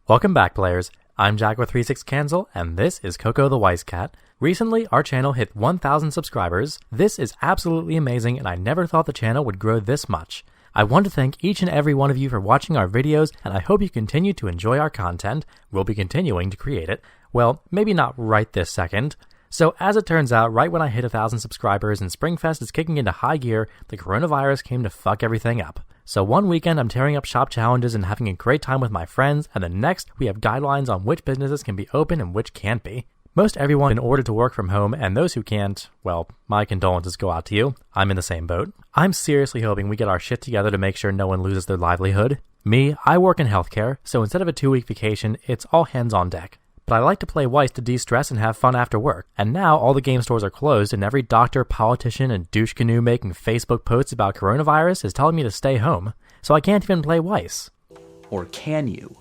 Welcome back, players. I'm Jaguar36 Cancel, and this is Coco the Wise Cat. Recently, our channel hit 1,000 subscribers. This is absolutely amazing, and I never thought the channel would grow this much. I want to thank each and every one of you for watching our videos, and I hope you continue to enjoy our content. We'll be continuing to create it. Well, maybe not right this second. So as it turns out, right when I hit 1,000 subscribers and Springfest is kicking into high gear, the coronavirus came to fuck everything up. So one weekend I'm tearing up shop challenges and having a great time with my friends, and the next we have guidelines on which businesses can be open and which can't be. Most everyone in order to work from home, and those who can't, well, my condolences go out to you. I'm in the same boat. I'm seriously hoping we get our shit together to make sure no one loses their livelihood. Me, I work in healthcare, so instead of a 2-week vacation, it's all hands on deck. But I like to play Weiss to de-stress and have fun after work. And now all the game stores are closed and every doctor, politician, and douche canoe making Facebook posts about coronavirus is telling me to stay home. So I can't even play Weiss. Or can you?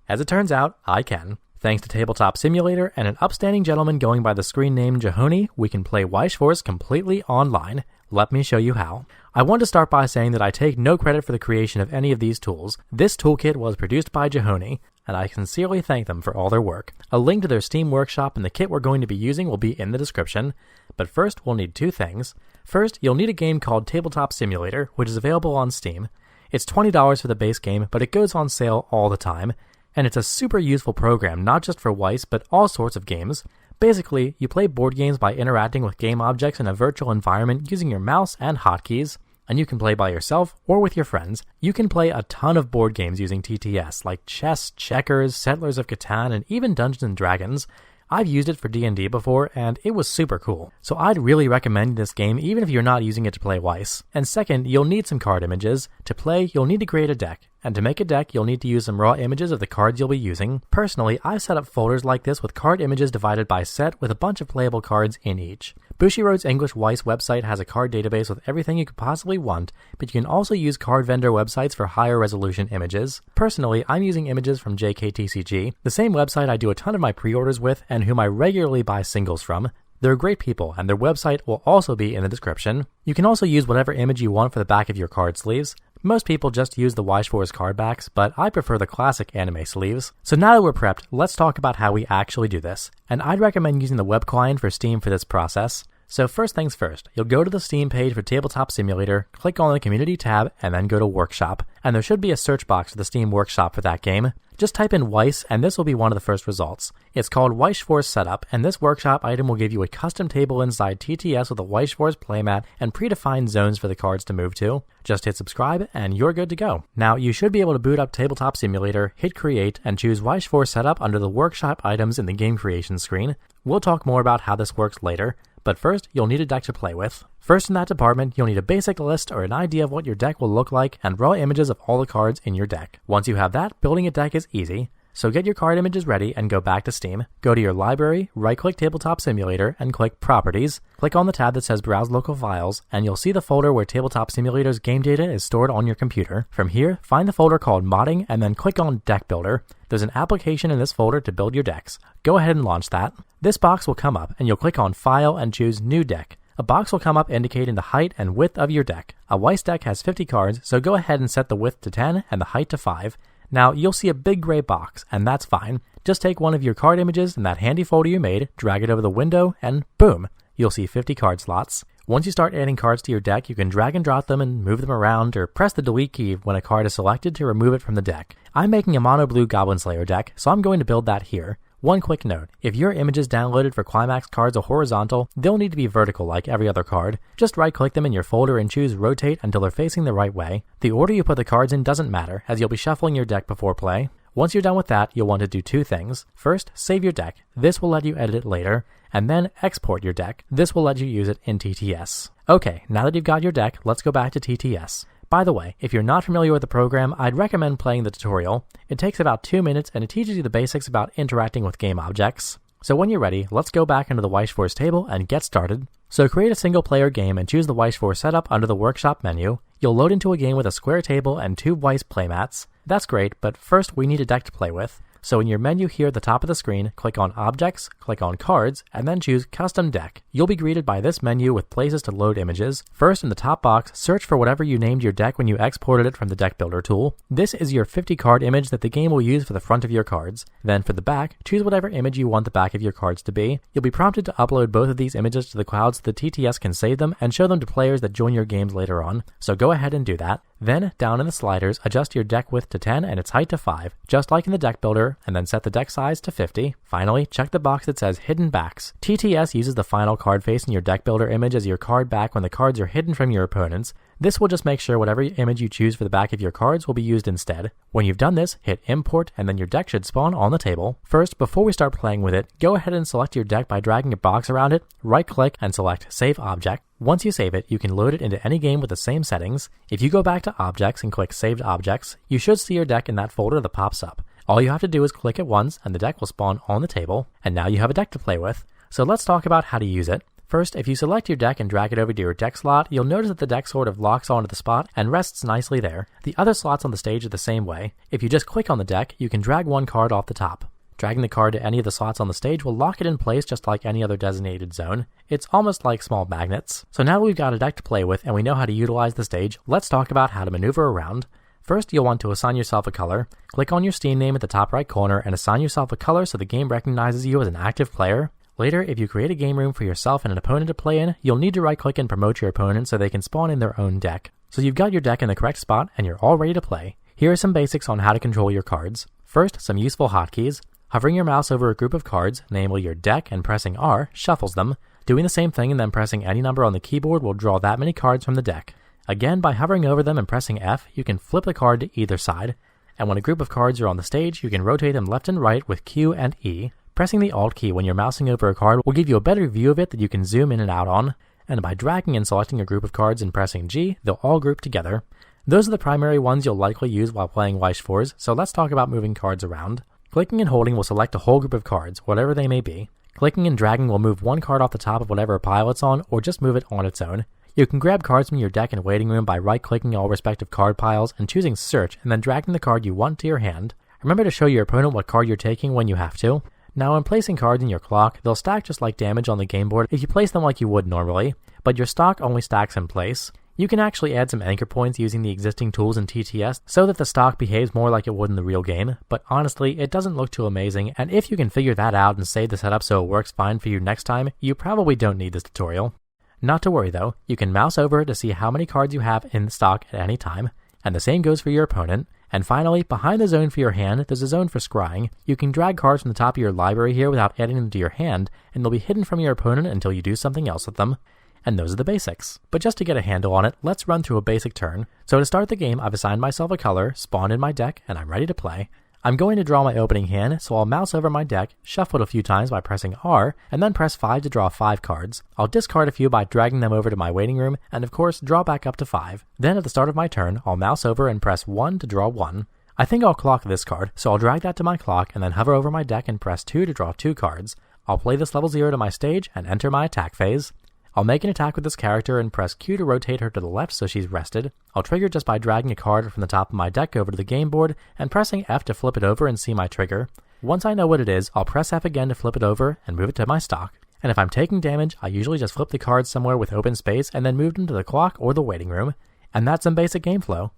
As it turns out, I can. Thanks to Tabletop Simulator and an upstanding gentleman going by the screen name Jahoni, we can play Weiss Force completely online. Let me show you how. I want to start by saying that I take no credit for the creation of any of these tools. This toolkit was produced by Jahoni, and I sincerely thank them for all their work. A link to their Steam workshop and the kit we're going to be using will be in the description. But first, we'll need two things. First, you'll need a game called Tabletop Simulator, which is available on Steam. It's $20 for the base game, but it goes on sale all the time. And it's a super useful program, not just for Weiss, but all sorts of games. Basically, you play board games by interacting with game objects in a virtual environment using your mouse and hotkeys. And you can play by yourself or with your friends. You can play a ton of board games using TTS, like chess, checkers, Settlers of Catan, and even Dungeons & Dragons. I've used it for D&D before, and it was super cool. So I'd really recommend this game even if you're not using it to play Weiss. And second, you'll need some card images. To play, you'll need to create a deck. And to make a deck, you'll need to use some raw images of the cards you'll be using. Personally, I've set up folders like this with card images divided by set with a bunch of playable cards in each. Bushiroad's English Weiss website has a card database with everything you could possibly want, but you can also use card vendor websites for higher resolution images. Personally, I'm using images from JKTCG, the same website I do a ton of my pre-orders with and whom I regularly buy singles from. They're great people, and their website will also be in the description. You can also use whatever image you want for the back of your card sleeves. Most people just use the Weiss Force card backs, but I prefer the classic anime sleeves. So now that we're prepped, let's talk about how we actually do this. And I'd recommend using the web client for Steam for this process. So first things first, you'll go to the Steam page for Tabletop Simulator, click on the Community tab, and then go to Workshop. And there should be a search box for the Steam Workshop for that game. Just type in Weiss, and this will be one of the first results. It's called Weiss Force Setup, and this workshop item will give you a custom table inside TTS with a Weiss Force playmat and predefined zones for the cards to move to. Just hit subscribe, and you're good to go. Now, you should be able to boot up Tabletop Simulator, hit Create, and choose Weiss Force Setup under the Workshop items in the game creation screen. We'll talk more about how this works later. But first, you'll need a deck to play with. First in that department, you'll need a basic list or an idea of what your deck will look like and raw images of all the cards in your deck. Once you have that, building a deck is easy. So get your card images ready and go back to Steam. Go to your library, right-click Tabletop Simulator, and click Properties. Click on the tab that says Browse Local Files, and you'll see the folder where Tabletop Simulator's game data is stored on your computer. From here, find the folder called Modding, and then click on Deck Builder. There's an application in this folder to build your decks. Go ahead and launch that. This box will come up, and you'll click on File and choose New Deck. A box will come up indicating the height and width of your deck. A Weiss deck has 50 cards, so go ahead and set the width to 10 and the height to 5. Now, you'll see a big gray box, and that's fine. Just take one of your card images in that handy folder you made, drag it over the window, and boom, you'll see 50 card slots. Once you start adding cards to your deck, you can drag and drop them and move them around, or press the delete key when a card is selected to remove it from the deck. I'm making a mono blue Goblin Slayer deck, so I'm going to build that here. One quick note, if your images downloaded for Climax cards are horizontal, they'll need to be vertical like every other card. Just right-click them in your folder and choose Rotate until they're facing the right way. The order you put the cards in doesn't matter, as you'll be shuffling your deck before play. Once you're done with that, you'll want to do two things. First, save your deck. This will let you edit it later. And then export your deck. This will let you use it in TTS. Okay, now that you've got your deck, let's go back to TTS. By the way, if you're not familiar with the program, I'd recommend playing the tutorial. It takes about 2 minutes and it teaches you the basics about interacting with game objects. So when you're ready, let's go back into the Weiss Force table and get started. So create a single player game and choose the Weiss Force setup under the Workshop menu. You'll load into a game with a square table and 2 Weiss playmats. That's great, but first we need a deck to play with. So in your menu here at the top of the screen, click on Objects, click on Cards, and then choose Custom Deck. You'll be greeted by this menu with places to load images. First, in the top box, search for whatever you named your deck when you exported it from the Deck Builder tool. This is your 50 card image that the game will use for the front of your cards. Then for the back, choose whatever image you want the back of your cards to be. You'll be prompted to upload both of these images to the cloud so the TTS can save them and show them to players that join your games later on. So go ahead and do that. Then, down in the sliders, adjust your deck width to 10 and its height to 5, just like in the Deck Builder, and then set the deck size to 50. Finally, check the box that says Hidden Backs. TTS uses the final card face in your Deck Builder image as your card back when the cards are hidden from your opponents. This will just make sure whatever image you choose for the back of your cards will be used instead. When you've done this, hit Import, and then your deck should spawn on the table. First, before we start playing with it, go ahead and select your deck by dragging a box around it, right-click, and select Save Object. Once you save it, you can load it into any game with the same settings. If you go back to Objects and click Saved Objects, you should see your deck in that folder that pops up. All you have to do is click it once, and the deck will spawn on the table, and now you have a deck to play with. So let's talk about how to use it. First, if you select your deck and drag it over to your deck slot, you'll notice that the deck sort of locks onto the spot and rests nicely there. The other slots on the stage are the same way. If you just click on the deck, you can drag one card off the top. Dragging the card to any of the slots on the stage will lock it in place just like any other designated zone. It's almost like small magnets. So now that we've got a deck to play with and we know how to utilize the stage, let's talk about how to maneuver around. First, you'll want to assign yourself a color. Click on your Steam name at the top right corner and assign yourself a color so the game recognizes you as an active player. Later, if you create a game room for yourself and an opponent to play in, you'll need to right-click and promote your opponent so they can spawn in their own deck. So you've got your deck in the correct spot and you're all ready to play. Here are some basics on how to control your cards. First, some useful hotkeys. Hovering your mouse over a group of cards, namely your deck, and pressing R, shuffles them. Doing the same thing and then pressing any number on the keyboard will draw that many cards from the deck. Again, by hovering over them and pressing F, you can flip the card to either side. And when a group of cards are on the stage, you can rotate them left and right with Q and E. Pressing the Alt key when you're mousing over a card will give you a better view of it that you can zoom in and out on. And by dragging and selecting a group of cards and pressing G, they'll all group together. Those are the primary ones you'll likely use while playing Weiss Schwarz, so let's talk about moving cards around. Clicking and holding will select a whole group of cards, whatever they may be. Clicking and dragging will move one card off the top of whatever pile it's on, or just move it on its own. You can grab cards from your deck and waiting room by right-clicking all respective card piles and choosing Search, and then dragging the card you want to your hand. Remember to show your opponent what card you're taking when you have to. Now, when placing cards in your clock, they'll stack just like damage on the game board if you place them like you would normally, but your stock only stacks in place. You can actually add some anchor points using the existing tools in TTS so that the stock behaves more like it would in the real game, but honestly, it doesn't look too amazing, and if you can figure that out and save the setup so it works fine for you next time, you probably don't need this tutorial. Not to worry though, you can mouse over to see how many cards you have in stock at any time, and the same goes for your opponent. And finally, behind the zone for your hand, there's a zone for scrying. You can drag cards from the top of your library here without adding them to your hand, and they'll be hidden from your opponent until you do something else with them. And those are the basics. But just to get a handle on it, let's run through a basic turn. So to start the game, I've assigned myself a color, spawned in my deck, and I'm ready to play. I'm going to draw my opening hand, so I'll mouse over my deck, shuffle it a few times by pressing R, and then press 5 to draw 5 cards. I'll discard a few by dragging them over to my waiting room, and of course, draw back up to 5. Then at the start of my turn, I'll mouse over and press 1 to draw 1. I think I'll clock this card, so I'll drag that to my clock and then hover over my deck and press 2 to draw 2 cards. I'll play this level 0 to my stage and enter my attack phase. I'll make an attack with this character and press Q to rotate her to the left so she's rested. I'll trigger just by dragging a card from the top of my deck over to the game board and pressing F to flip it over and see my trigger. Once I know what it is, I'll press F again to flip it over and move it to my stock. And if I'm taking damage, I usually just flip the cards somewhere with open space and then move them to the clock or the waiting room. And that's some basic game flow.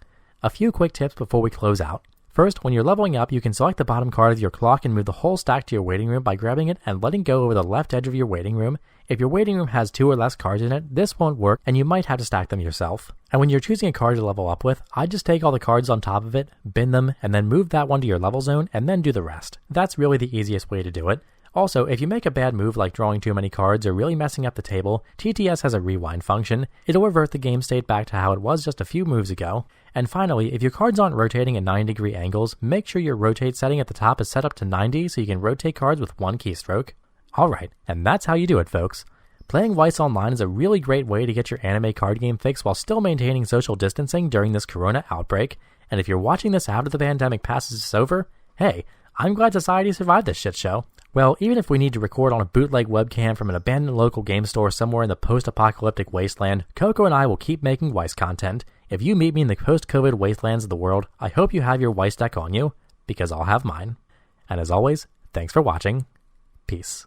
A few quick tips before we close out. First, when you're leveling up, you can select the bottom card of your clock and move the whole stack to your waiting room by grabbing it and letting go over the left edge of your waiting room. If your waiting room has 2 or less cards in it, this won't work and you might have to stack them yourself. And when you're choosing a card to level up with, I just take all the cards on top of it, bin them, and then move that one to your level zone and then do the rest. That's really the easiest way to do it. Also, if you make a bad move like drawing too many cards or really messing up the table, TTS has a rewind function. It'll revert the game state back to how it was just a few moves ago. And finally, if your cards aren't rotating at 90-degree angles, make sure your rotate setting at the top is set up to 90 so you can rotate cards with one keystroke. Alright, and that's how you do it, folks. Playing Weiss Online is a really great way to get your anime card game fix while still maintaining social distancing during this corona outbreak. And if you're watching this after the pandemic passes over, hey, I'm glad society survived this shit show. Well, even if we need to record on a bootleg webcam from an abandoned local game store somewhere in the post-apocalyptic wasteland, Coco and I will keep making Weiss content. If you meet me in the post-COVID wastelands of the world, I hope you have your Weiss deck on you, because I'll have mine. And as always, thanks for watching. Peace.